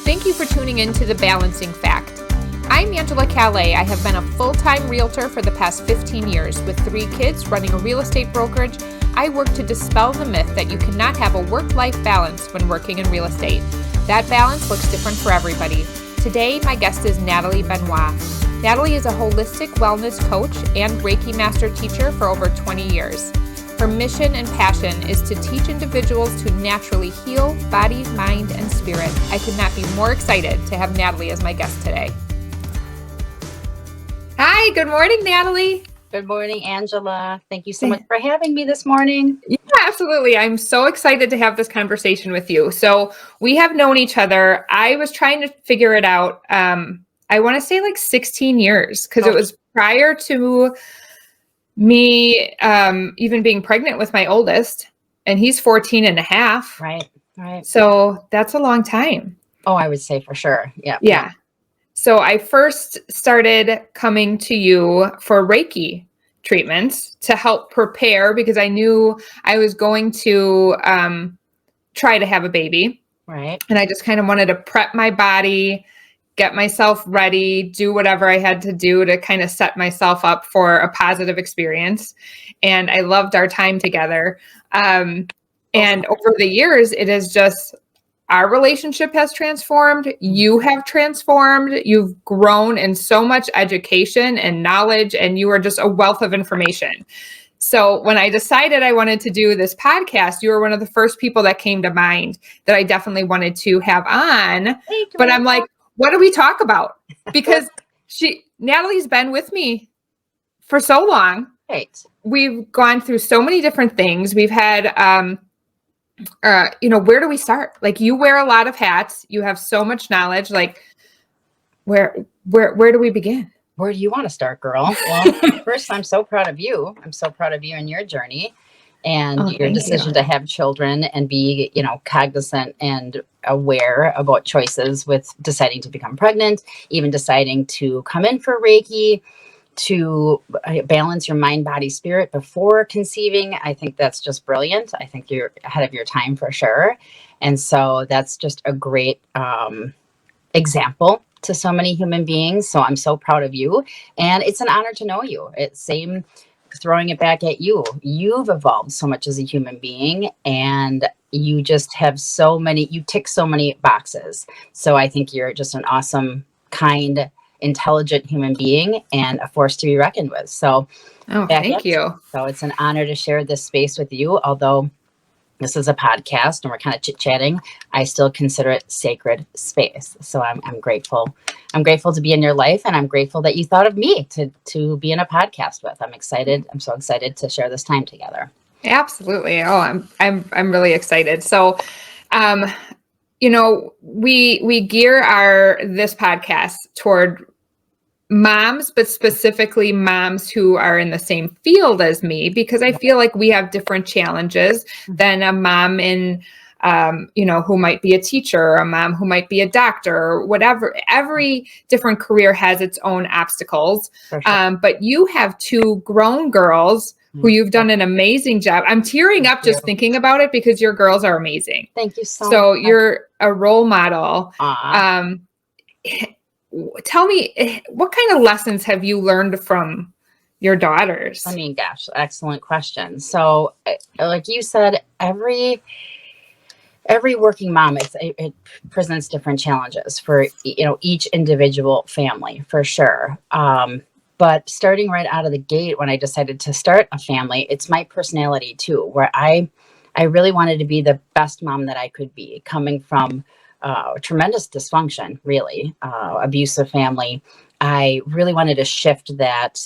Thank you for tuning in to The Balancing Fact. I'm Angela Calais. I have been a full-time realtor for the past 15 years. With 3 kids running a real estate brokerage, I work to dispel the myth that you cannot have a work-life balance when working in real estate. That balance looks different for everybody. Today, my guest is Natalie Benoit. Natalie is a holistic wellness coach and Reiki master teacher for over 20 years. Her mission and passion is to teach individuals to naturally heal body, mind, and spirit. I could not be more excited to have Natalie as my guest today. Hi, good morning, Natalie. Good morning, Angela. Thank you so much for having me this morning. Yeah, absolutely. I'm so excited to have this conversation with you. So we have known each other. I was trying to figure it out. I want to say like 16 years because it was prior to me even being pregnant with my oldest, and he's 14 and a half. Right. So that's a long time. Oh, I would say for sure. Yeah. So I first started coming to you for Reiki treatments to help prepare because I knew I was going to try to have a baby. Right. And I just kind of wanted to prep my body, get myself ready, do whatever I had to do to kind of set myself up for a positive experience. And I loved our time together. And over the years, it is just, our relationship has transformed. You have transformed. You've grown in so much education and knowledge, and you are just a wealth of information. So when I decided I wanted to do this podcast, you were one of the first people that came to mind that I definitely wanted to have on. But I'm like, what do we talk about? Because Natalie's been with me for so long. Right. We've gone through so many different things. We've had, where do we start? Like, you wear a lot of hats. You have so much knowledge. Like, where do we begin? Where do you want to start, girl? Well, first, I'm so proud of you. I'm so proud of you and your journey and your decision to have children and be, cognizant and aware about choices with deciding to become pregnant, even deciding to come in for Reiki, to balance your mind, body, spirit before conceiving. I think that's just brilliant. I think you're ahead of your time for sure. And so that's just a great example to so many human beings. So I'm so proud of you. And it's an honor to know you. It's same throwing it back at you. You've evolved so much as a human being, and you just have you tick so many boxes. So I think you're just an awesome, kind, intelligent human being and a force to be reckoned with. So thank you. So it's an honor to share this space with you. Although this is a podcast and we're kind of chit-chatting, I still consider it sacred space. So I'm grateful. I'm grateful to be in your life, and I'm grateful that you thought of me to be in a podcast with. I'm excited. I'm so excited to share this time together. Absolutely. Oh, I'm really excited. So, we gear this podcast toward moms, but specifically moms who are in the same field as me, because I feel like we have different challenges than a mom in, who might be a teacher, or a mom who might be a doctor, or whatever. Every different career has its own obstacles. For sure. But you have 2 grown girls who you've done an amazing job. I'm tearing up just thinking about it because your girls are amazing. Thank you so much. So you're a role model. Tell me, what kind of lessons have you learned from your daughters? I mean, gosh, excellent question. So like you said, every working mom, it presents different challenges for, each individual family, for sure. But starting right out of the gate, when I decided to start a family, it's my personality too, where I really wanted to be the best mom that I could be, coming from tremendous dysfunction, really, abusive family. I really wanted to shift that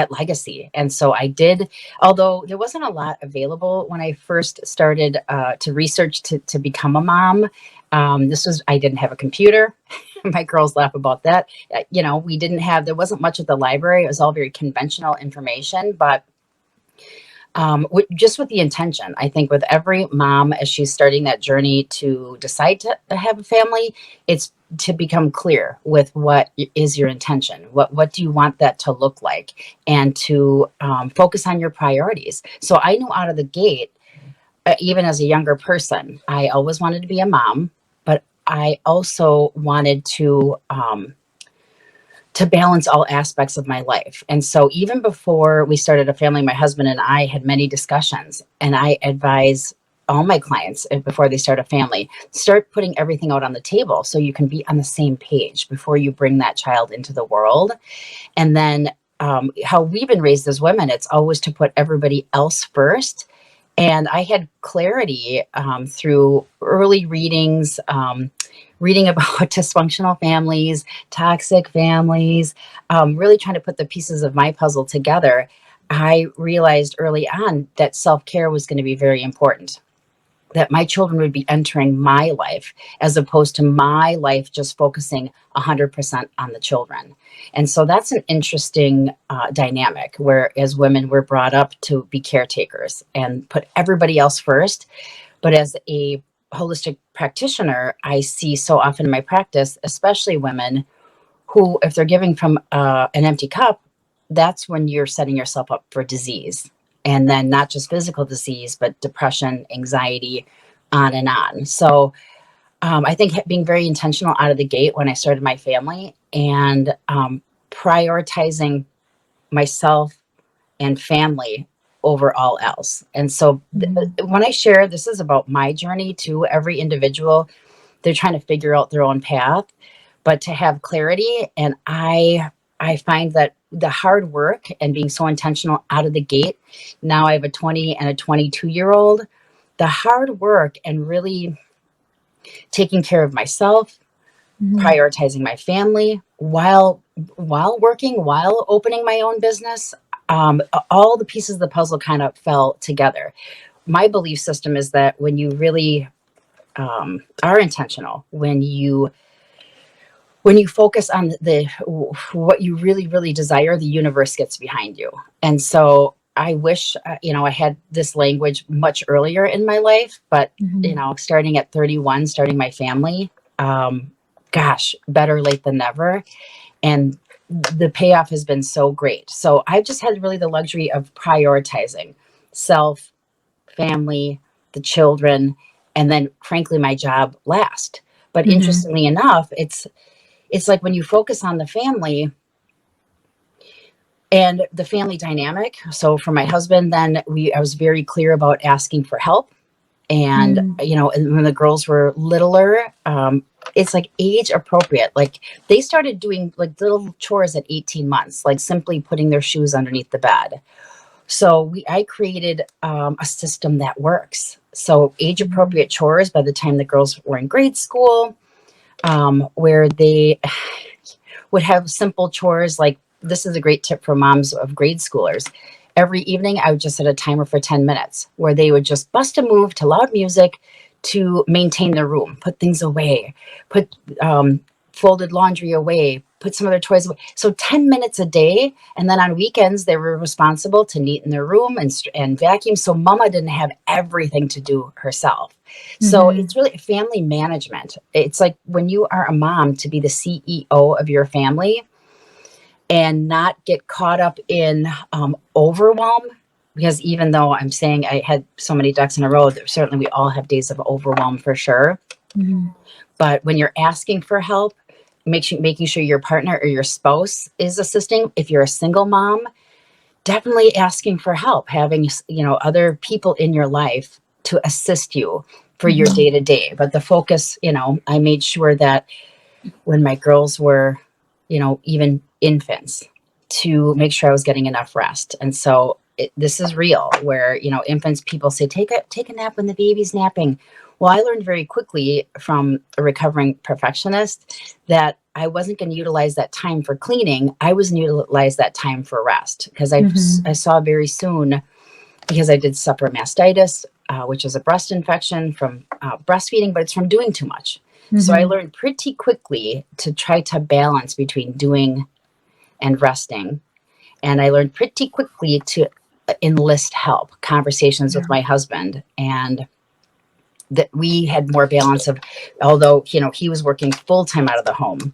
legacy. And so I did, although there wasn't a lot available when I first started to research to become a mom. I didn't have a computer. My girls laugh about that. There wasn't much at the library. It was all very conventional information, but just with the intention, I think with every mom, as she's starting that journey to decide to have a family, it's to become clear with what is your intention. What do you want that to look like? And to focus on your priorities. So I knew out of the gate, even as a younger person, I always wanted to be a mom, but I also wanted to balance all aspects of my life. And so even before we started a family, my husband and I had many discussions, and I advise all my clients before they start a family, start putting everything out on the table so you can be on the same page before you bring that child into the world. And then how we've been raised as women, it's always to put everybody else first. And I had clarity through early readings, reading about dysfunctional families, toxic families, really trying to put the pieces of my puzzle together. I realized early on that self-care was going to be very important, that my children would be entering my life as opposed to my life just focusing 100% on the children. And so that's an interesting dynamic where as women, we're brought up to be caretakers and put everybody else first. But as a holistic practitioner, I see so often in my practice, especially women who, if they're giving from an empty cup, that's when you're setting yourself up for disease. And then not just physical disease, but depression, anxiety, on and on. So I think being very intentional out of the gate when I started my family, and prioritizing myself and family over all else. And so when I share, this is about my journey to every individual. They're trying to figure out their own path, but to have clarity. And I find that the hard work and being so intentional out of the gate, now I have a 20 and a 22-year-old, the hard work and really taking care of myself, prioritizing my family while working, while opening my own business, all the pieces of the puzzle kind of fell together. My belief system is that when you really are intentional, when you focus on what you really, really desire, the universe gets behind you. And so I wish, I had this language much earlier in my life, but, starting at 31, starting my family, gosh, better late than never. And the payoff has been so great. So I've just had really the luxury of prioritizing self, family, the children, and then frankly, my job last. But interestingly enough, it's like when you focus on the family and the family dynamic. So for my husband, then I was very clear about asking for help. And, and when the girls were littler, it's like age appropriate. Like they started doing like little chores at 18 months, like simply putting their shoes underneath the bed. So I created a system that works. So age appropriate chores by the time the girls were in grade school, where they would have simple chores. Like, this is a great tip for moms of grade schoolers. Every evening, I would just set a timer for 10 minutes where they would just bust a move to loud music to maintain their room, put things away, put folded laundry away, put some of their toys away. So 10 minutes a day. And then on weekends, they were responsible to neaten their room and vacuum. So mama didn't have everything to do herself. So it's really family management. It's like when you are a mom, to be the CEO of your family and not get caught up in overwhelm. Because even though I'm saying I had so many ducks in a row, certainly we all have days of overwhelm for sure. But when you're asking for help, making sure your partner or your spouse is assisting. If you're a single mom, definitely asking for help, having, other people in your life to assist you for your day to day. But the focus, I made sure that when my girls were, even infants, to make sure I was getting enough rest. And so this is real where, infants, people say, take a nap when the baby's napping. Well, I learned very quickly from a recovering perfectionist that I wasn't going to utilize that time for cleaning. I was going to utilize that time for rest, because I saw very soon, because I did suffer mastitis, which is a breast infection from breastfeeding, but it's from doing too much. So I learned pretty quickly to try to balance between doing and resting. And I learned pretty quickly to enlist help, conversations with my husband, and that we had more balance of, although, he was working full-time out of the home.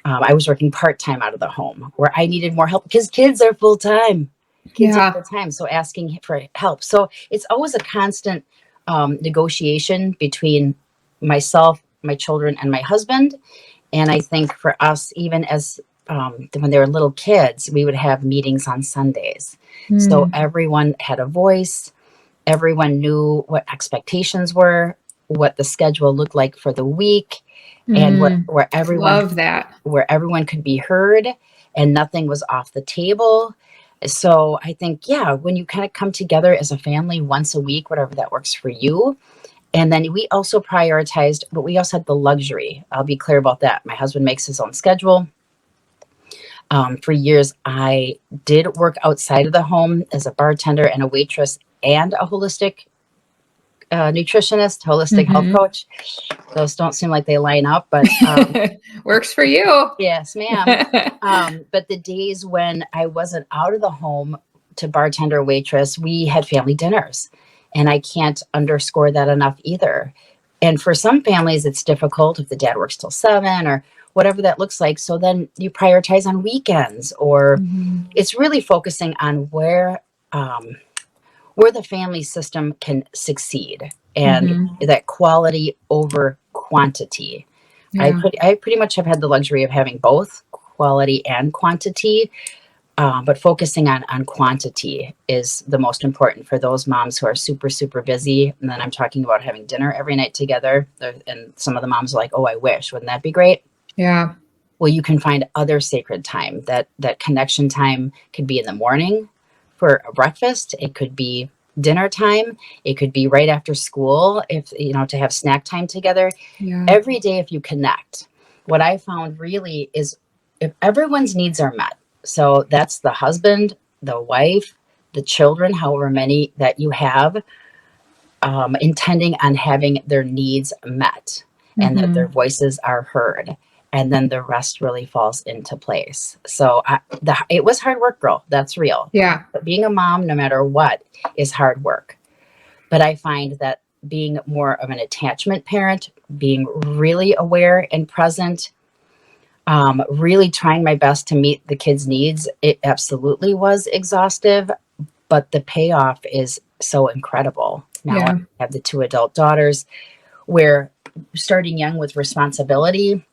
I was working part-time out of the home, where I needed more help because kids are full-time. Kids are full-time. So asking for help. So it's always a constant negotiation between myself my children and my husband. And I think for us, even as when they were little kids, we would have meetings on Sundays. So everyone had a voice. Everyone knew what expectations were, what the schedule looked like for the week, and where everyone could be heard and nothing was off the table. So I think, yeah, when you kind of come together as a family once a week, whatever that works for you. And then we also prioritized, but we also had the luxury. I'll be clear about that. My husband makes his own schedule. For years, I did work outside of the home as a bartender and a waitress and a holistic nutritionist, holistic health coach. Those don't seem like they line up, but works for you. Yes, ma'am. But the days when I wasn't out of the home to bartender, waitress, we had family dinners, and I can't underscore that enough either. And for some families, it's difficult if the dad works till 7 or whatever that looks like. So then you prioritize on weekends, or it's really focusing on where the family system can succeed, and that quality over quantity. Yeah. I pretty much have had the luxury of having both quality and quantity, but focusing on quantity is the most important for those moms who are super, super busy. And then I'm talking about having dinner every night together. And some of the moms are like, oh, I wish. Wouldn't that be great? Yeah. Well, you can find other sacred time. That connection time could be in the morning for a breakfast. It could be dinner time. It could be right after school, if to have snack time together. Yeah. Every day, if you connect. What I found really is if everyone's needs are met. So that's the husband, the wife, the children, however many that you have, intending on having their needs met and that their voices are heard. And then the rest really falls into place. So it was hard work, girl. That's real. Yeah. But being a mom, no matter what, is hard work. But I find that being more of an attachment parent, being really aware and present, really trying my best to meet the kids' needs, it absolutely was exhaustive, but the payoff is so incredible. Now I have the 2 adult daughters, where starting young with responsibility,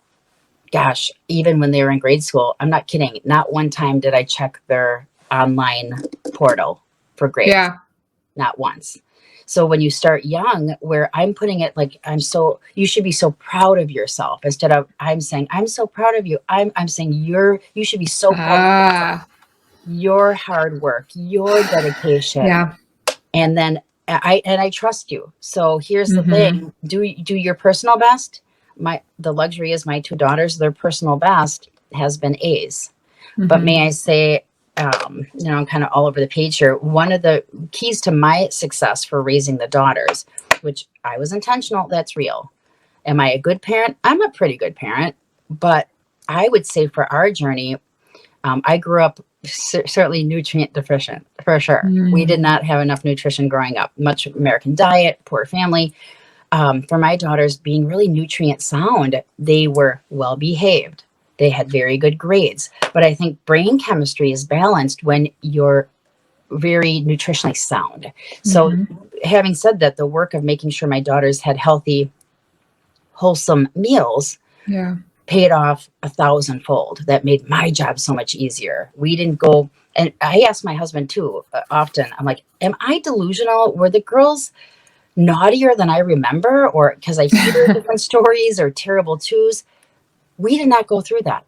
gosh, even when they were in grade school, I'm not kidding. Not one time did I check their online portal for grades. Yeah. Not once. So when you start young, where I'm putting it like, you should be so proud of yourself, instead of I'm saying, I'm so proud of you. I'm saying you should be so proud of yourself. Your hard work, your dedication. Yeah. And then I trust you. So here's the thing. Do your personal best. The luxury is my 2 daughters, their personal best has been A's. But may I say, I'm kind of all over the page here. One of the keys to my success for raising the daughters, which I was intentional, that's real. Am I a good parent? I'm a pretty good parent, but I would say for our journey, I grew up certainly nutrient deficient, for sure. We did not have enough nutrition growing up. Much American diet, poor family. For my daughters, being really nutrient sound, they were well behaved. They had very good grades. But I think brain chemistry is balanced when you're very nutritionally sound. So having said that, the work of making sure my daughters had healthy, wholesome meals paid off 1,000-fold. That made my job so much easier. We didn't go, and I ask my husband too, often, I'm like, am I delusional? Were the girls naughtier than I remember? Or because I hear different stories or terrible twos? We did not go through that.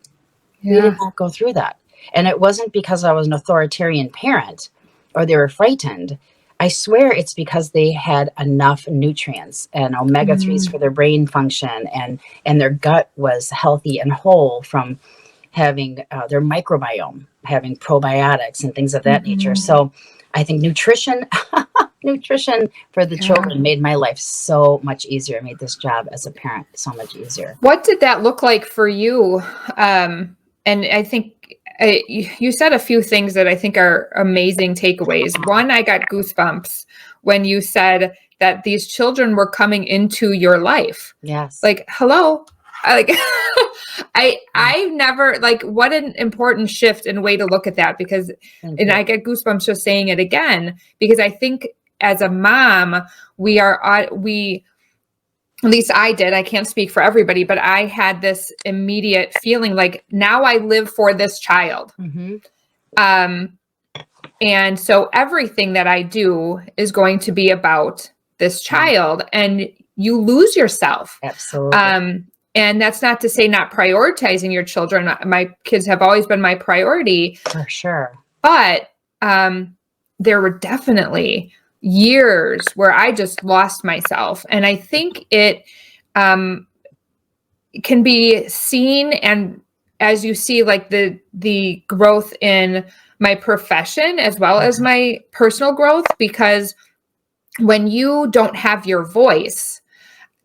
Yeah. We did not go through that. And it wasn't because I was an authoritarian parent or they were frightened. I swear it's because they had enough nutrients and omega-3s for their brain function, and their gut was healthy and whole from having their microbiome, having probiotics and things of that nature. So I think nutrition for the children made my life so much easier. It made this job as a parent so much easier. What did that look like for you? And I think you said a few things that I think are amazing takeaways. One, I got goosebumps when you said that these children were coming into your life. Yes. Like, hello. I've never, like, what an important shift and way to look at that, because, and I get goosebumps just saying it again, because I think as a mom, we at least I did, I can't speak for everybody, but I had this immediate feeling like now I live for this child. And so everything that I do is going to be about this child, and you lose yourself. Absolutely. And that's not to say not prioritizing your children. My kids have always been my priority. For sure. But there were definitely years where I just lost myself. And I think it can be seen, and as you see, like the growth in my profession as well as my personal growth, because when you don't have your voice,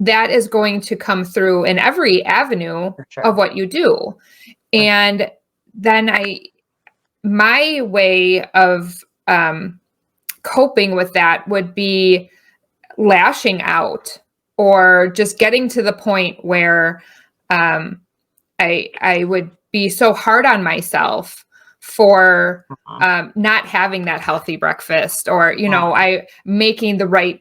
that is going to come through in every avenue of what you do. And then my way of coping with that would be lashing out, or just getting to the point where I would be so hard on myself for not having that healthy breakfast, or, I making the right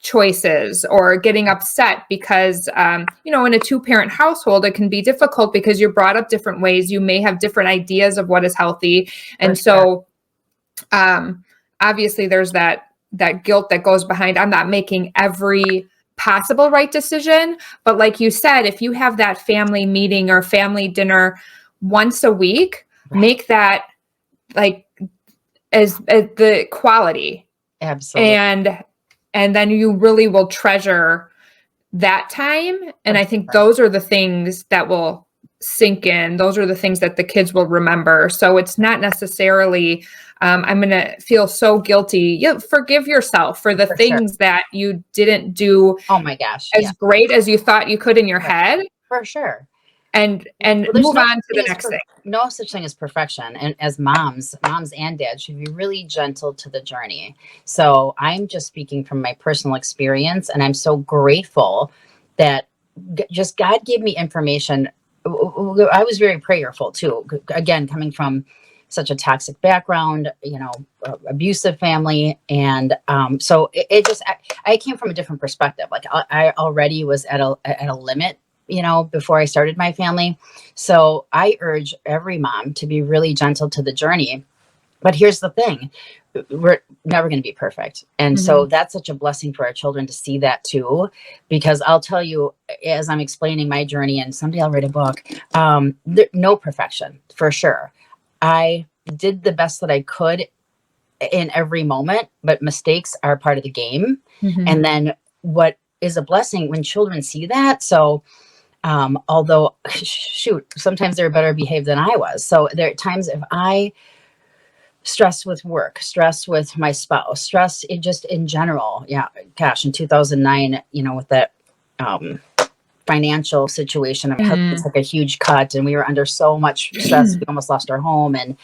choices, or getting upset because, in a 2-parent household, it can be difficult because you're brought up different ways. You may have different ideas of what is healthy. And so, obviously there's that guilt that goes behind, I'm not making every possible right decision. But like you said, if you have that family meeting or family dinner once a week, make that like as the quality. Absolutely. And then you really will treasure that time. And I think those are the things that will sink in. Those are the things that the kids will remember. So it's not necessarily, I'm going to feel so guilty. Forgive yourself for the things that you didn't do. Oh my gosh. As great as you thought you could in your head. For sure. And move on to the next thing. No such thing as perfection. And as moms and dads should be really gentle to the journey. So I'm just speaking from my personal experience, and I'm so grateful that just God gave me information. I was very prayerful too. Again, coming from such a toxic background, abusive family. And so it just, I came from a different perspective. Like I already was at a limit, before I started my family. So I urge every mom to be really gentle to the journey. But here's the thing, we're never going to be perfect. And so that's such a blessing for our children to see that too, because I'll tell you, as I'm explaining my journey, and someday I'll write a book, no perfection for sure. I did the best that I could in every moment, but mistakes are part of the game. And then what is a blessing when children see that. So although sometimes they're better behaved than I was. So there are times if I stress with work, stress with my spouse, stress just in general. Yeah. Gosh, in 2009, with that financial situation, my husband took a huge cut and we were under so much stress. We almost lost our home, and,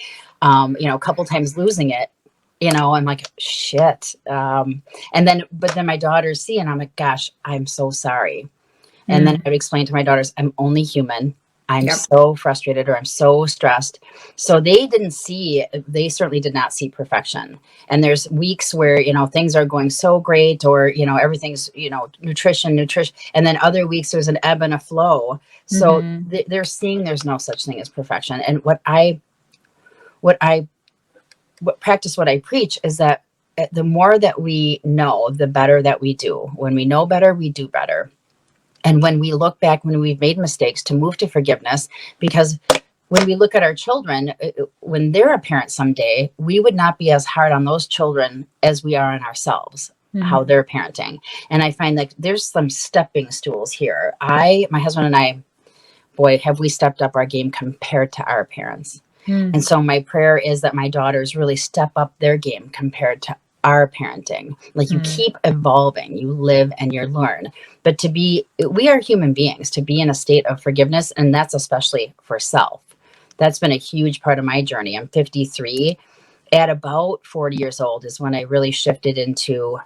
a couple times losing it, I'm like, shit. But then my daughters see, and I'm like, gosh, I'm so sorry. And then I would explain to my daughters, I'm only human. I'm so frustrated, or I'm so stressed. So they certainly did not see perfection. And there's weeks where, things are going so great, or, everything's, nutrition. And then other weeks there's an ebb and a flow. So they're seeing there's no such thing as perfection. And what I preach is that the more that we know, the better that we do. When we know better, we do better. And when we look back, when we've made mistakes, to move to forgiveness, because when we look at our children, when they're a parent someday, we would not be as hard on those children as we are on ourselves, how they're parenting. And I find that there's some stepping stools here. My husband and I, boy, have we stepped up our game compared to our parents. And so my prayer is that my daughters really step up their game compared to our parenting. Like you keep evolving, you live and you learn. But we are human beings, to be in a state of forgiveness. And that's especially for self. That's been a huge part of my journey. I'm 53. At about 40 years old is when I really shifted into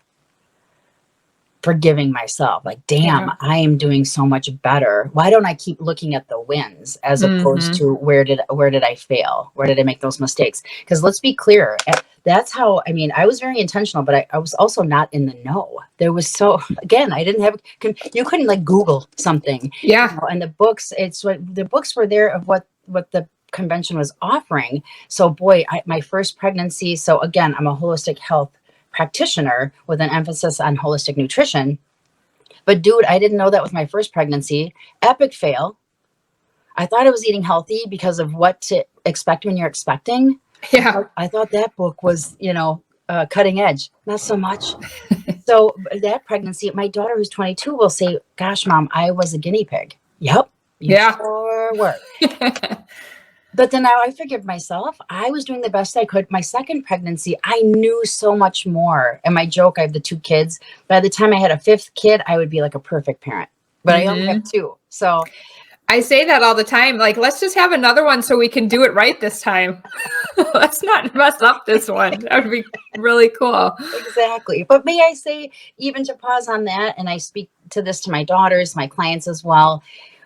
forgiving myself. Like, damn, I am doing so much better. Why don't I keep looking at the wins as opposed to where did I fail? Where did I make those mistakes? Because let's be clear, that's how, I mean, I was very intentional, but I was also not in the know. There was again, I didn't have, you couldn't like Google something, Yeah. and the books, the books were there of what the convention was offering. So boy, my first pregnancy. So again, I'm a holistic health practitioner with an emphasis on holistic nutrition. But dude, I didn't know that with my first pregnancy. Epic fail. I thought I was eating healthy because of what to expect when you're expecting. Yeah. I thought that book was, cutting edge. Not so much. So that pregnancy, my daughter who's 22 will say, gosh, mom, I was a guinea pig. Yep, you Yeah. sure were. But then now I forgive myself. I was doing the best I could. My second pregnancy, I knew so much more. And my joke, I have the 2 kids. By the time I had a 5th kid, I would be like a perfect parent. But I only have 2. So I say that all the time. Like, let's just have another one so we can do it right this time. Let's not mess up this one. That would be really cool. exactly. But may I say, even to pause on that, and I speak to this to my daughters, my clients as well,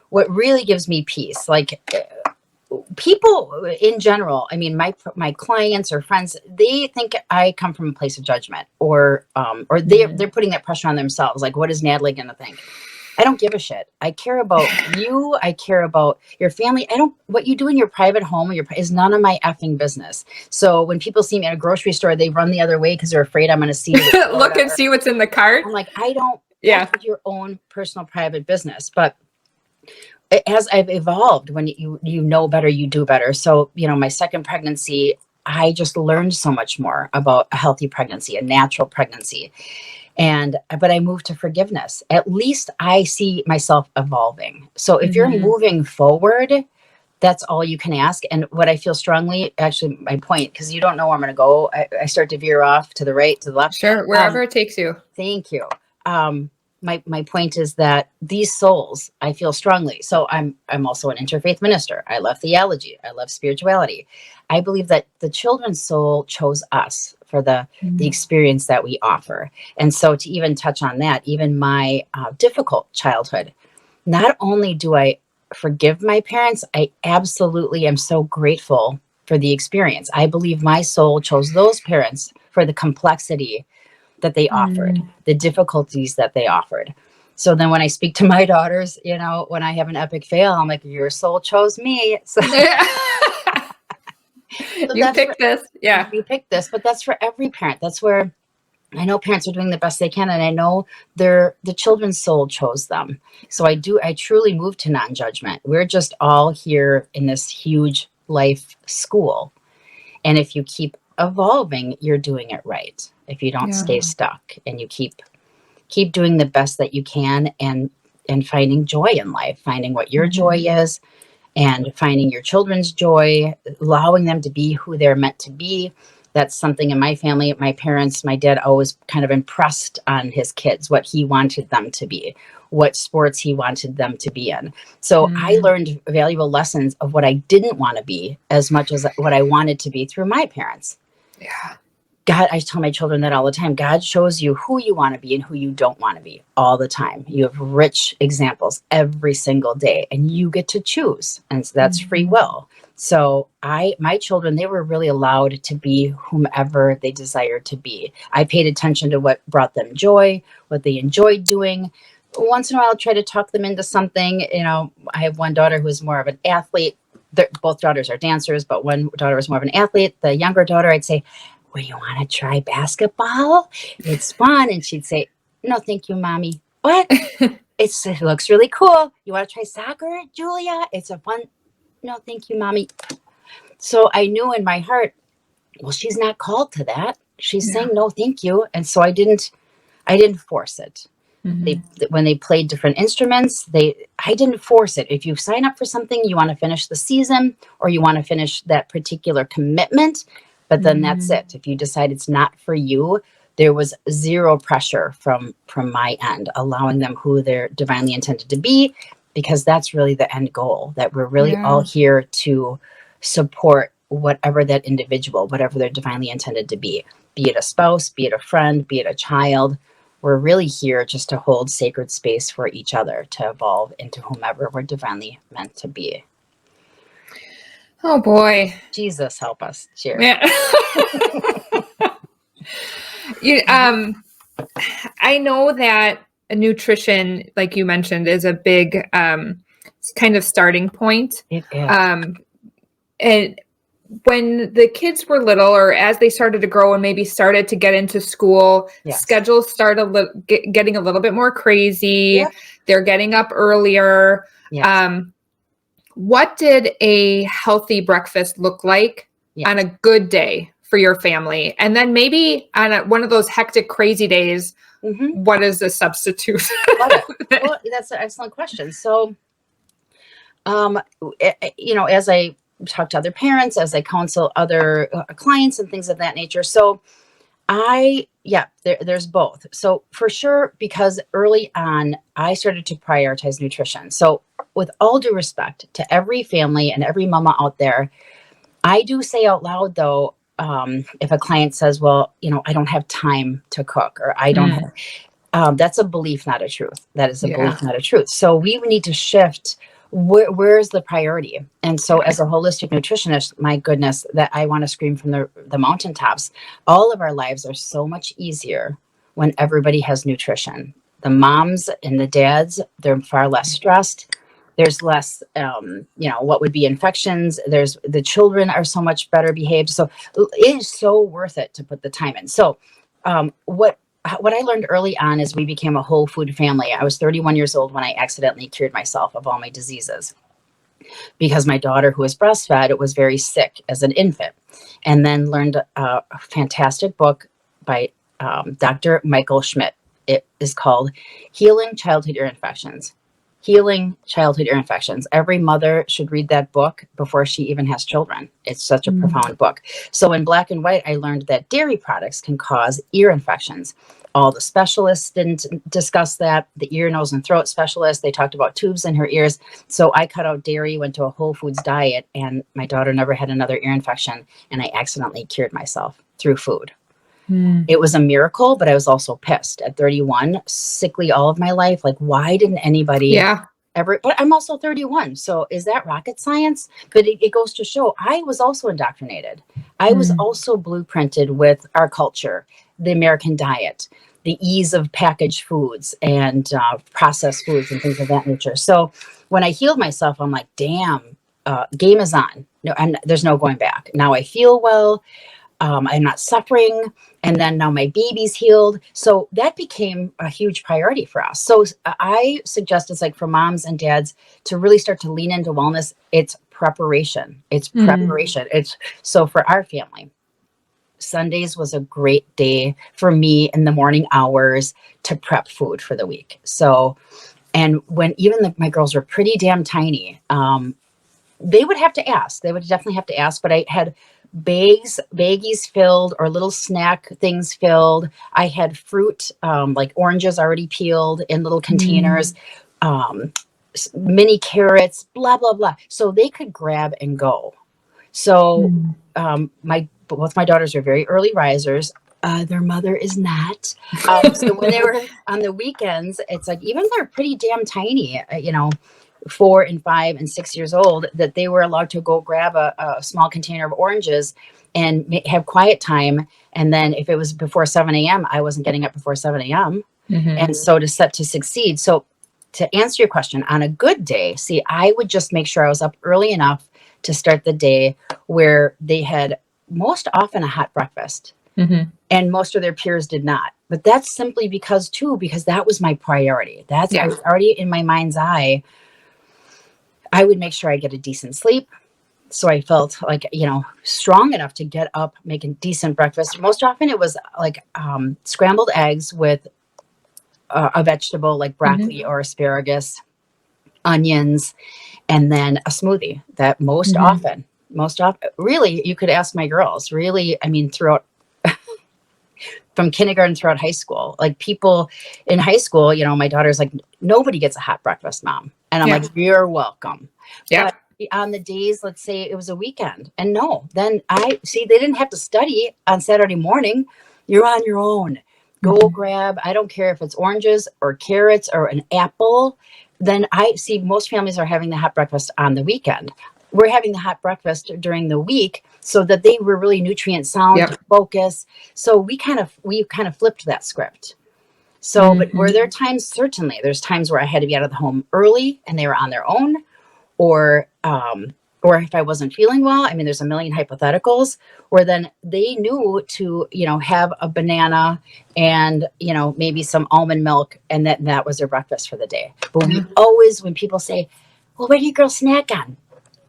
what really gives me peace, like people in general, I mean, my clients or friends, they think I come from a place of judgment, or they're putting that pressure on themselves. Like, what is Natalie going to think? I don't give a shit. I care about you. I care about your family. What you do in your private home is none of my effing business. So when people see me at a grocery store, they run the other way because they're afraid I'm going to see look and see what's in the cart. I'm like, I don't. Yeah. That's your own personal private business. But as I've evolved, when you know better, you do better. So, my second pregnancy, I just learned so much more about a healthy pregnancy, a natural pregnancy. But I moved to forgiveness. At least I see myself evolving. So if you're moving forward, that's all you can ask. And what I feel strongly, actually, my point, because you don't know where I'm going to go. I start to veer off to the right, to the left. Sure. Wherever it takes you. Thank you. My point is that these souls, I feel strongly. So I'm also an interfaith minister. I love theology. I love spirituality. I believe that the children's soul chose us for the experience that we offer. And so to even touch on that, even my difficult childhood, not only do I forgive my parents, I absolutely am so grateful for the experience. I believe my soul chose those parents for the complexity that they offered, the difficulties that they offered. So then when I speak to my daughters, when I have an epic fail, I'm like, your soul chose me. So, you picked this. Yeah. You picked this, but that's for every parent. That's where I know parents are doing the best they can. And I know the children's soul chose them. So I truly moved to non-judgment. We're just all here in this huge life school. And if you keep evolving, you're doing it right. If you don't stay stuck and you keep doing the best that you can and finding joy in life, finding what your joy is and finding your children's joy, allowing them to be who they're meant to be. That's something in my family. My parents, my dad always kind of impressed on his kids what he wanted them to be, what sports he wanted them to be in. So I learned valuable lessons of what I didn't want to be as much as what I wanted to be through my parents. Yeah. God, I tell my children that all the time. God shows you who you want to be and who you don't want to be all the time. You have rich examples every single day and you get to choose. And so that's free will. So my children, they were really allowed to be whomever they desired to be. I paid attention to what brought them joy, what they enjoyed doing. Once in a while, I'll try to talk them into something. I have one daughter who is more of an athlete. Both daughters are dancers, but one daughter is more of an athlete. The younger daughter, I'd say, well, you want to try basketball? It's fun. And she'd say, no, thank you, mommy. What? It looks really cool. You want to try soccer, Julia? It's a fun. No, thank you, mommy. So I knew in my heart, well, she's not called to that. She's saying no, thank you. And so I didn't force it. When they played different instruments, I didn't force it. If you sign up for something, you want to finish the season or you want to finish that particular commitment, but then that's it. If you decide it's not for you, there was zero pressure from my end, allowing them who they're divinely intended to be, because that's really the end goal, that we're really all here to support whatever that individual, whatever they're divinely intended to be it a spouse, be it a friend, be it a child. We're really here just to hold sacred space for each other to evolve into whomever we're divinely meant to be. Oh boy. Jesus help us. Cheers. Yeah. I know that nutrition, like you mentioned, is a big kind of starting point. It is. And when the kids were little, or as they started to grow and maybe started to get into school, schedules start getting a little bit more crazy. Yep. They're getting up earlier. Yes. What did a healthy breakfast look like on a good day for your family? And then maybe on one of those hectic, crazy days, what is the substitute? Well, that's an excellent question. So, as I talk to other parents, as I counsel other clients and things of that nature. So there's both. So for sure, because early on, I started to prioritize nutrition. So with all due respect to every family and every mama out there, I do say out loud though, if a client says, well, I don't have time to cook, or I don't have, that's a belief, not a truth. That is a belief, not a truth. So we need to shift where's the priority. And so as a holistic nutritionist, my goodness, that I want to scream from the mountaintops. All of our lives are so much easier when everybody has nutrition. The moms and the dads, they're far less stressed. There's less, what would be infections. The children are so much better behaved. So it is so worth it to put the time in. So what I learned early on is we became a whole food family. I was 31 years old when I accidentally cured myself of all my diseases because my daughter, who was breastfed, was very sick as an infant, and then learned a fantastic book by Dr. Michael Schmidt. It is called Healing Childhood Ear Infections. Healing Childhood Ear Infections. Every mother should read that book before she even has children. It's such a profound book. So in Black and White, I learned that dairy products can cause ear infections. All the specialists didn't discuss that. The ear, nose, and throat specialists, they talked about tubes in her ears. So I cut out dairy, went to a whole foods diet, and my daughter never had another ear infection. And I accidentally cured myself through food. It was a miracle, but I was also pissed at 31, sickly all of my life. Like, why didn't anybody ever? But I'm also 31. So is that rocket science? But it goes to show I was also indoctrinated. I was also blueprinted with our culture, the American diet, the ease of packaged foods and processed foods and things of that nature. So when I healed myself, I'm like, damn, game is on. No, there's no going back. Now I feel well. I'm not suffering. And then now my baby's healed. So that became a huge priority for us. So I suggest it's like for moms and dads to really start to lean into wellness. It's preparation. It's preparation. It's so for our family, Sundays was a great day for me in the morning hours to prep food for the week. So, and when even my girls were pretty damn tiny, they would have to ask. They would definitely have to ask, but I had baggies filled or little snack things filled. I had fruit, like oranges already peeled in little containers, mini carrots, blah, blah, blah. So they could grab and go. So both my daughters are very early risers. Their mother is not. So when they were on the weekends, it's like, even they're pretty damn tiny, 4 and 5 and 6 years old, that they were allowed to go grab a small container of oranges and have quiet time. And then if it was before 7 a.m., I wasn't getting up before 7 a.m. And so to succeed. So to answer your question, on a good day, I would just make sure I was up early enough to start the day where they had most often a hot breakfast. And most of their peers did not. But that's simply because that was my priority. I was already in my mind's eye. I would make sure I get a decent sleep. So I felt like, strong enough to get up, make a decent breakfast. Most often it was like scrambled eggs with a vegetable like broccoli or asparagus, onions, and then a smoothie. That most often, really, you could ask my girls, really, throughout from kindergarten throughout high school, like people in high school, my daughter's like, nobody gets a hot breakfast, Mom. And I'm like, you're welcome. But on the days, let's say it was a weekend, and then they didn't have to study on Saturday morning. You're on your own. Go grab, I don't care if it's oranges or carrots or an apple. Then I see most families are having the hot breakfast on the weekend. we're having the hot breakfast during the week so that they were really nutrient sound, Yep. focus. So we kind of flipped that script. So, but were there times? Certainly, there's times where I had to be out of the home early and they were on their own, or if I wasn't feeling well. I mean, there's a million hypotheticals where then they knew to, have a banana and, maybe some almond milk, and that was their breakfast for the day. But we always, when people say, well, what do you girls snack on?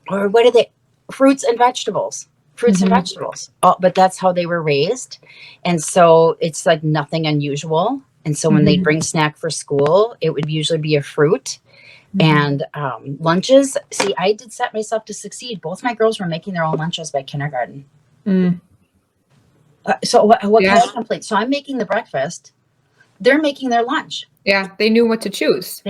Or what are they? Fruits and vegetables. But that's how they were raised. And so it's like nothing unusual. And so when they bring snack for school, it would usually be a fruit. And lunches. See, I did set myself to succeed. Both my girls were making their own lunches by kindergarten. So what kind of complaint? So I'm making the breakfast. They're making their lunch. Yeah, they knew what to choose.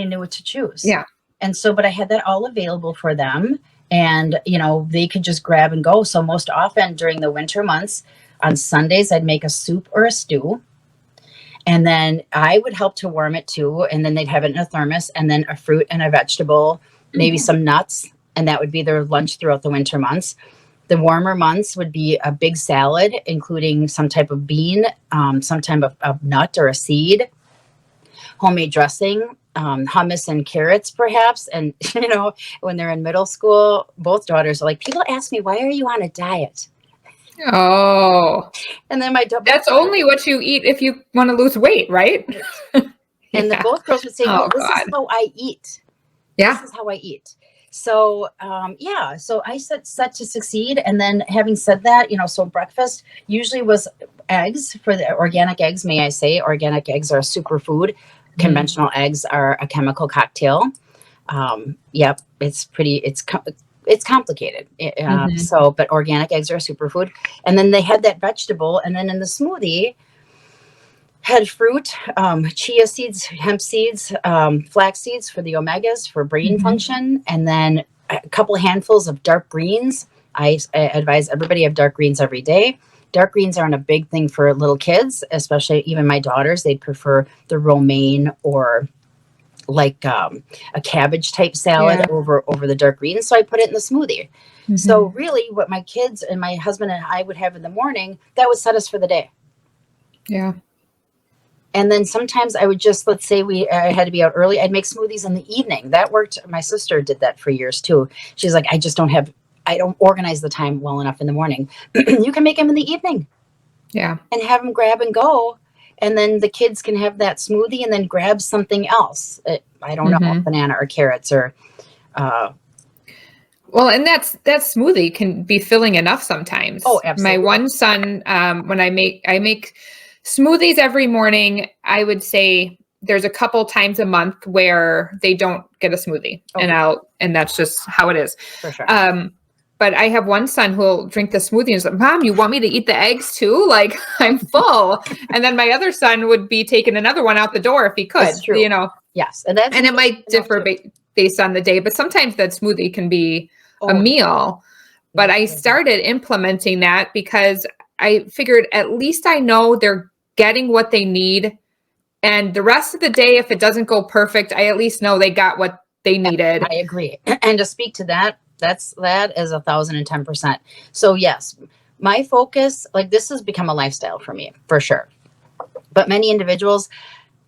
Yeah. And so, but I had that all available for them. And, they could just grab and go. So most often during the winter months, on Sundays, I'd make a soup or a stew. And then I would help to warm it too. And then they'd have it in a thermos, and then a fruit and a vegetable, maybe some nuts. And that would be their lunch throughout the winter months. The warmer months would be a big salad, including some type of bean, some type of nut or a seed, homemade dressing, hummus and carrots, perhaps. And, when they're in middle school, both daughters are like, people ask me, why are you on a diet? Oh, and then that's only what you eat if you want to lose weight, right? And the both girls would say, no, this is how I eat. Yeah. This is how I eat. So, so I set to succeed. And then having said that, so breakfast usually was eggs, for the organic eggs, may I say. Organic eggs are a superfood. Conventional eggs are a chemical cocktail. It's complicated. But organic eggs are a superfood. And then they had that vegetable. And then in the smoothie, had fruit, chia seeds, hemp seeds, flax seeds for the omegas for brain function. And then a couple handfuls of dark greens. I advise everybody have dark greens every day. Dark greens aren't a big thing for little kids, especially even my daughters. They'd prefer the romaine or like a cabbage type salad over the dark greens. So I put it in the smoothie. So really what my kids and my husband and I would have in the morning, that would set us for the day. Yeah. And then sometimes I would just, let's say I had to be out early. I'd make smoothies in the evening. That worked. My sister did that for years too. She's like, I don't organize the time well enough in the morning. You can make them in the evening. Yeah. And have them grab and go. And then the kids can have that smoothie and then grab something else. I don't know, banana or carrots or. Well, and that smoothie can be filling enough sometimes. Oh, absolutely. My one son, when I make smoothies every morning, I would say there's a couple times a month where they don't get a smoothie, and that's just how it is. For sure. But I have one son who'll drink the smoothie and is like, Mom, you want me to eat the eggs too? Like, I'm full. And then my other son would be taking another one out the door if he could. That's true. Yes. And it might differ based on the day, but sometimes that smoothie can be a meal. But I started implementing that because I figured at least I know they're getting what they need. And the rest of the day, if it doesn't go perfect, I at least know they got what they needed. I agree. And to speak to that, that is 1,010%. So yes, my focus, like this has become a lifestyle for me, for sure. But many individuals,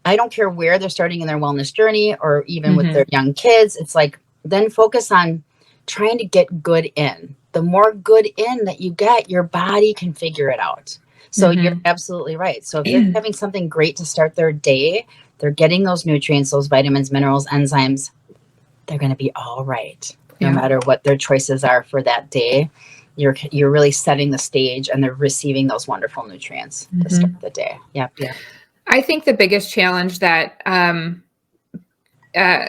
I don't care where they're starting in their wellness journey or even with their young kids, it's like, then focus on trying to get good in. The more good in that you get, your body can figure it out. So you're absolutely right. So if you're having something great to start their day, they're getting those nutrients, those vitamins, minerals, enzymes, they're going to be all right. No matter what their choices are for that day, you're really setting the stage and they're receiving those wonderful nutrients to start the day. Yep. Yeah. I think the biggest challenge that a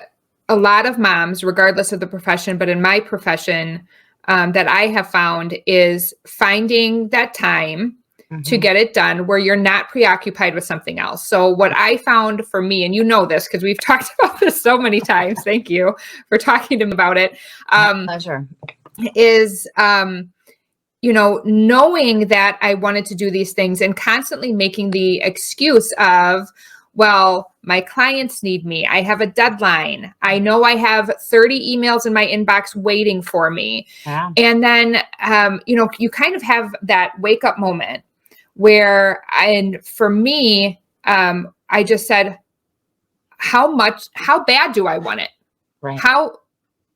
lot of moms, regardless of the profession, but in my profession, that I have found is finding that time to get it done where you're not preoccupied with something else. So what I found for me, and you know this because we've talked about this so many times, thank you for talking to me about it. Pleasure. Is, knowing that I wanted to do these things and constantly making the excuse of, well, my clients need me. I have a deadline. I know I have 30 emails in my inbox waiting for me. Yeah. And then, you kind of have that wake up moment where, and for me, I just said, how bad do I want it? Right.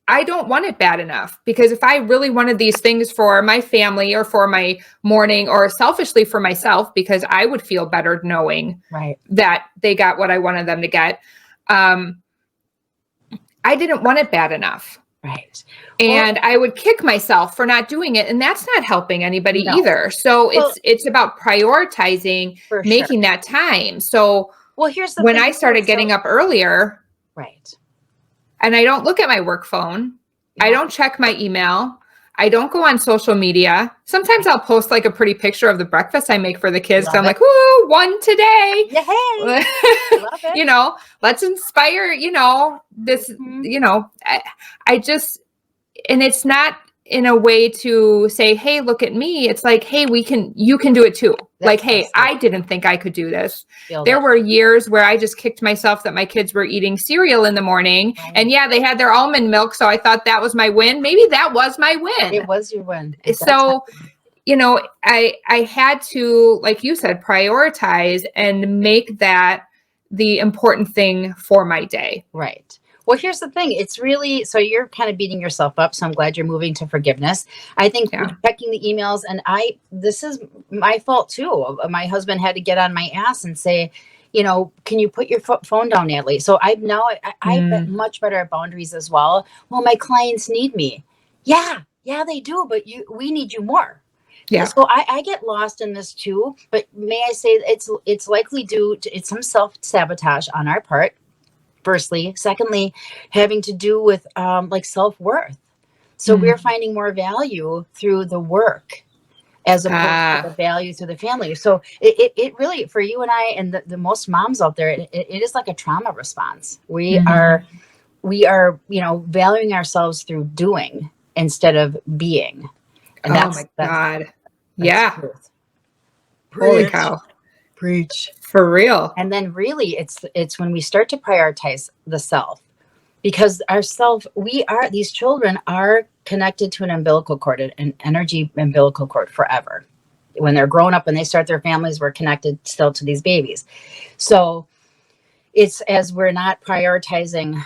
I don't want it bad enough, because if I really wanted these things for my family or for my morning, or selfishly for myself, because I would feel better knowing that they got what I wanted them to get. I didn't want it bad enough. Right. And I would kick myself for not doing it. And that's not helping anybody either. So it's about prioritizing, making that time. So here's the when thing. I started getting up earlier, right. And I don't look at my work phone. I don't check my email. I don't go on social media. Sometimes I'll post like a pretty picture of the breakfast I make for the kids. I'm like, ooh, one today. Yeah, hey. Love it. Let's inspire, this, I just, and it's not in a way to say, hey, look at me. It's like, hey, you can do it too. Hey, I didn't think I could do this. There were years where I just kicked myself that my kids were eating cereal in the morning. Right. And yeah, they had their almond milk. So I thought that was my win. Maybe that was my win. It was your win. So, I had to, like you said, prioritize and make that the important thing for my day. Right. Well, here's the thing. It's really, so you're kind of beating yourself up. So I'm glad you're moving to forgiveness. I think checking the emails, and this is my fault too. My husband had to get on my ass and say, can you put your phone down, Natalie? So I've been much better at boundaries as well. Well, my clients need me. Yeah, they do. But we need you more. Yeah. So I get lost in this too. But may I say it's likely due to some self-sabotage on our part. Firstly, secondly, having to do with self-worth. So we're finding more value through the work as opposed to the value through the family. So it really, for you and I and the most moms out there, it is like a trauma response. We are valuing ourselves through doing instead of being. And my God. Yeah. Holy cow. Preach. For real. And then really it's when we start to prioritize the self, because these children are connected to an umbilical cord, an energy umbilical cord forever. When they're grown up and they start their families, we're connected still to these babies. So it's as we're not prioritizing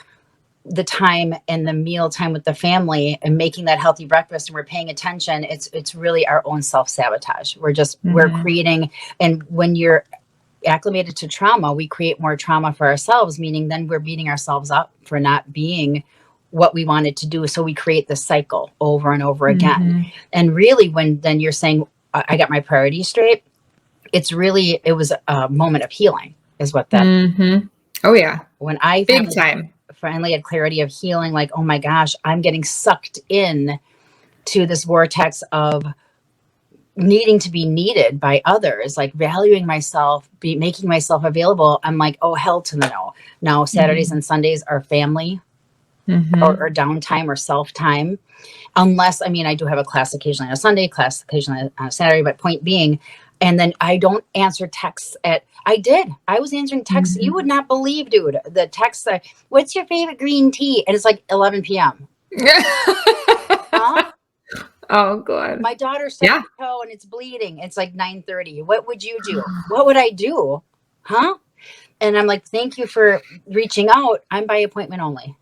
the time and the meal time with the family and making that healthy breakfast, and we're paying attention, it's really our own self-sabotage. We're creating, and when you're acclimated to trauma, we create more trauma for ourselves, meaning then we're beating ourselves up for not being what we wanted to do. So we create this cycle over and over again. And really, when then you're saying, I got my priorities straight, it was a moment of healing is what that. Oh yeah. When I finally had clarity of healing, like, oh my gosh, I'm getting sucked in to this vortex of needing to be needed by others, like valuing myself, making myself available. I'm like, oh, hell to the no. Now Saturdays and Sundays are family or downtime or self-time. Unless, I do have a class occasionally on a Sunday, class occasionally on a Saturday, but point being, and then I don't answer texts I was answering texts. You would not believe, dude, the texts, what's your favorite green tea? And it's like 11 p.m. Huh? Oh God. My daughter stubbed her toe and it's bleeding. It's like 9:30. What would you do? What would I do? Huh? And I'm like, thank you for reaching out. I'm by appointment only.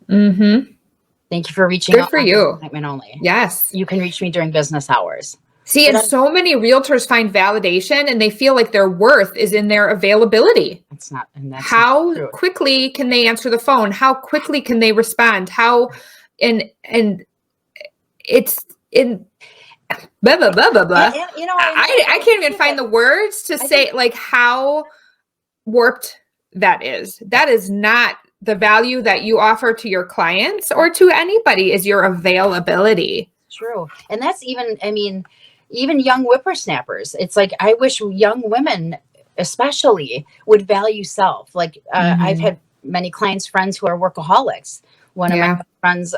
Thank you for reaching out. Good for you. Appointment only. Yes. You can reach me during business hours. See, and so many realtors find validation and they feel like their worth is in their availability. It's not. And that's how quickly can they answer the phone? How quickly can they respond? And it's in blah, blah, blah, blah, blah. I can't even find the words to say like how warped that is. That is not the value that you offer to your clients or to anybody, is your availability. True. And that's even young whippersnappers. It's like, I wish young women especially would value self. Like I've had many clients, friends who are workaholics. One of my friends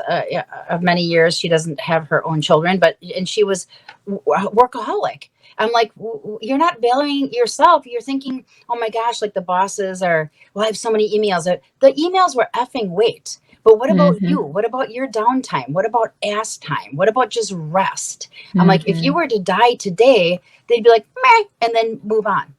of many years, she doesn't have her own children, and she was workaholic. I'm like, you're not valuing yourself. You're thinking, oh my gosh, like the bosses are, well, I have so many emails. The emails were effing weight. But what about you? What about your downtime? What about ass time? What about just rest? I'm like, if you were to die today, they'd be like, meh, and then move on.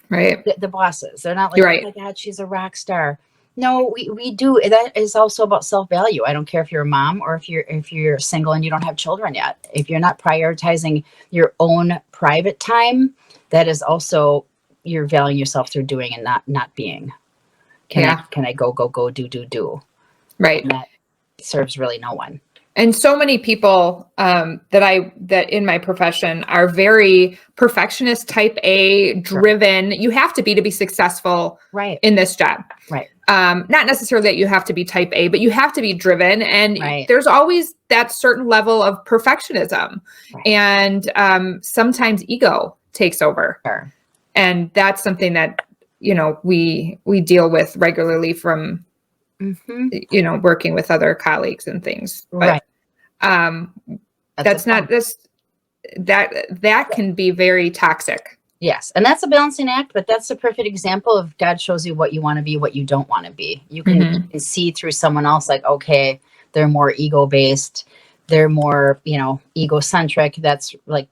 Right. The bosses, they're not like, You're right. oh my God, she's a rock star. No, we do. That is also about self-value. I don't care if you're a mom or if you're single and you don't have children yet. If you're not prioritizing your own private time, that is also you're valuing yourself through doing and not being. Can I go, do. Right. And that serves really no one. And so many people that in my profession are very perfectionist, type A, driven. You have to be successful in this job. Right. Not necessarily that you have to be type A, but you have to be driven. And Right. there's always that certain level of perfectionism. Right. And sometimes ego takes over. Sure. And that's something that, we deal with regularly from working with other colleagues and things. But, that can be very toxic. Yes. And that's a balancing act, but that's a perfect example of God shows you what you want to be, what you don't want to be. You can see through someone else, like, okay, they're more ego based. They're more, egocentric. That's like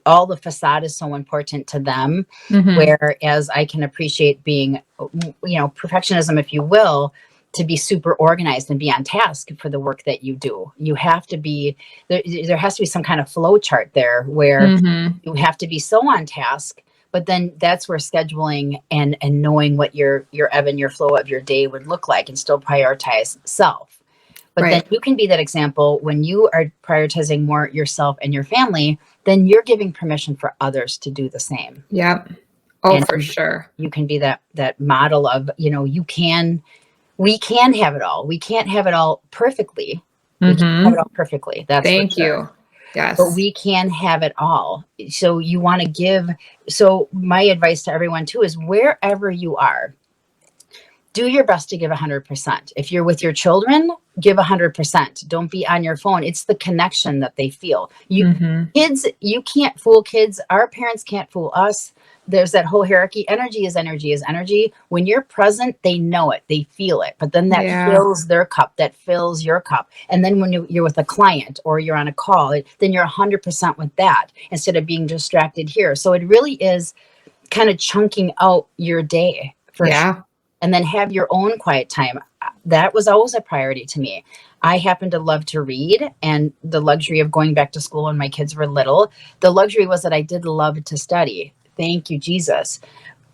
all the facade is so important to them. Whereas I can appreciate being, perfectionism, if you will, to be super organized and be on task for the work that you do. You have to be, there has to be some kind of flow chart there where you have to be so on task, but then that's where scheduling and knowing what your ebb and your flow of your day would look like and still prioritize self. But then you can be that example when you are prioritizing more yourself and your family, then you're giving permission for others to do the same. Yep. Oh, and for sure. You can be that model of, we can have it all. We can't have it all perfectly. We can't have it all perfectly. That's Thank you. Yes. But we can have it all. So you want to give. So my advice to everyone too is wherever you are, do your best to give 100%. If you're with your children, give 100%. Don't be on your phone. It's the connection that they feel. Kids, you can't fool kids. Our parents can't fool us. There's that whole hierarchy. Energy is energy is energy. When you're present, they know it, they feel it, but then that fills their cup, that fills your cup. And then when you're with a client or you're on a call, then you're 100% with that instead of being distracted here. So it really is kind of chunking out your day for sure. And then have your own quiet time. That was always a priority to me. I happen to love to read, and the luxury of going back to school when my kids were little, the luxury was that I did love to study. Thank you, Jesus.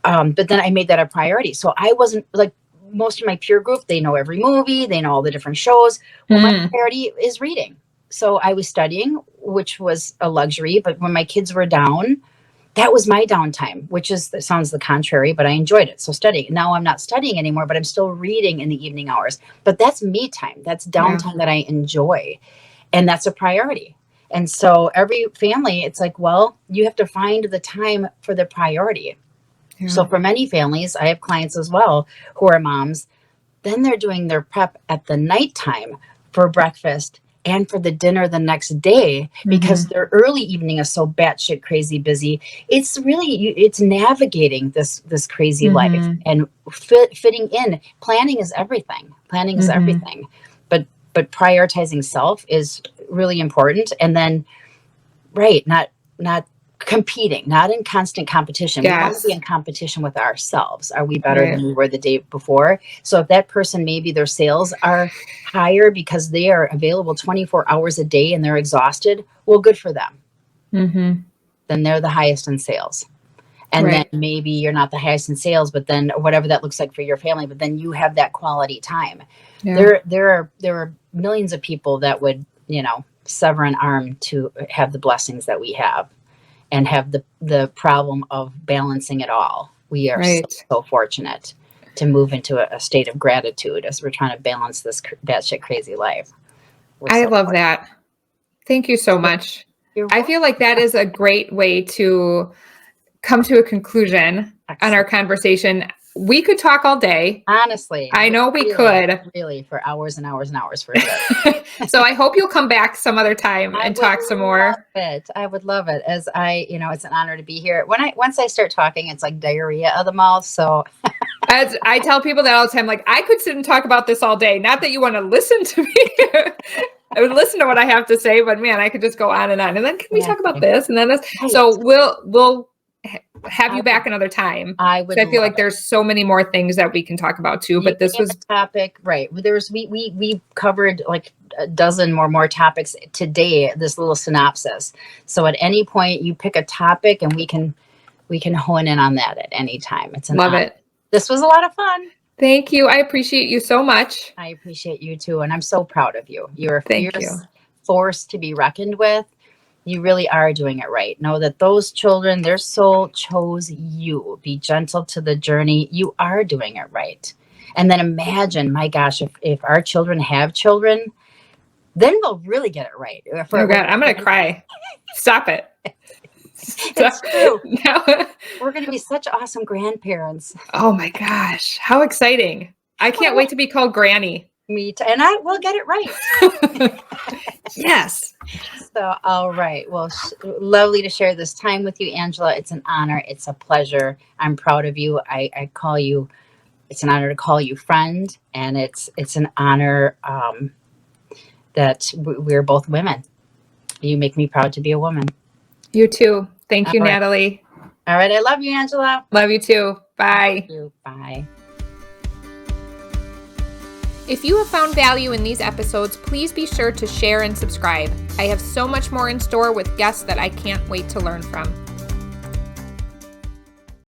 But then I made that a priority. So I wasn't like most of my peer group. They know every movie. They know all the different shows. Well, my priority is reading. So I was studying, which was a luxury. But when my kids were down, that was my downtime, that sounds the contrary, but I enjoyed it. So studying. Now I'm not studying anymore, but I'm still reading in the evening hours. But that's me time. That's downtime that I enjoy. And that's a priority. And so every family, it's like, well, you have to find the time for the priority. Yeah. So for many families, I have clients as well who are moms. Then they're doing their prep at the nighttime for breakfast and for the dinner the next day because their early evening is so batshit crazy busy. It's really, it's navigating this crazy life and fitting in. Planning is everything. Planning is everything. But prioritizing self is really important. And then, not competing, not in constant competition. Yes. We want to be in competition with ourselves. Are we better than we were the day before? So if that person, maybe their sales are higher because they are available 24 hours a day and they're exhausted, well, good for them. Then they're the highest in sales. And then maybe you're not the highest in sales, but then whatever that looks like for your family, but then you have that quality time. Yeah. There are millions of people that would, sever an arm to have the blessings that we have and have the problem of balancing it all. We are so fortunate to move into a state of gratitude as we're trying to balance this batshit crazy life. I love that. Thank you so much. I feel like that is a great way to come to a conclusion on our conversation. we could talk all day. Honestly. I know we could. Really, for hours and hours and hours for sure. So I hope you'll come back some other time and talk some more. I would love it. As it's an honor to be here. Once I start talking, it's like diarrhea of the mouth. So as I tell people that all the time, like, I could sit and talk about this all day. Not that you want to listen to me. I would listen to what I have to say, but man, I could just go on. And then can we talk about this and then this? Right. So we'll have you back another time. I feel like there's so many more things that we can talk about too, but this was a topic, right? We covered like a dozen more topics today, this little synopsis. So at any point you pick a topic and we can hone in on that at any time. Love it. This was a lot of fun. Thank you. I appreciate you so much. I appreciate you too. And I'm so proud of you. You're a fierce force to be reckoned with. You really are doing it right. Know that those children, their soul chose you. Be gentle to the journey. You are doing it right. And then imagine, my gosh, if our children have children, then we'll really get it right. Oh God, I'm going to cry. Stop it. It's true. No. We're going to be such awesome grandparents. Oh my gosh. How exciting. I can't wait to be called Granny. Me too. And I will get it right. Yes. So, all right. Well, lovely to share this time with you, Angela. It's an honor. It's a pleasure. I'm proud of you. I call you, it's an honor to call you friend. And it's an honor that we're both women. You make me proud to be a woman. You too. Thank you, Natalie. All right. I love you, Angela. Love you too. Bye. Love you. Bye. If you have found value in these episodes, please be sure to share and subscribe. I have so much more in store with guests that I can't wait to learn from.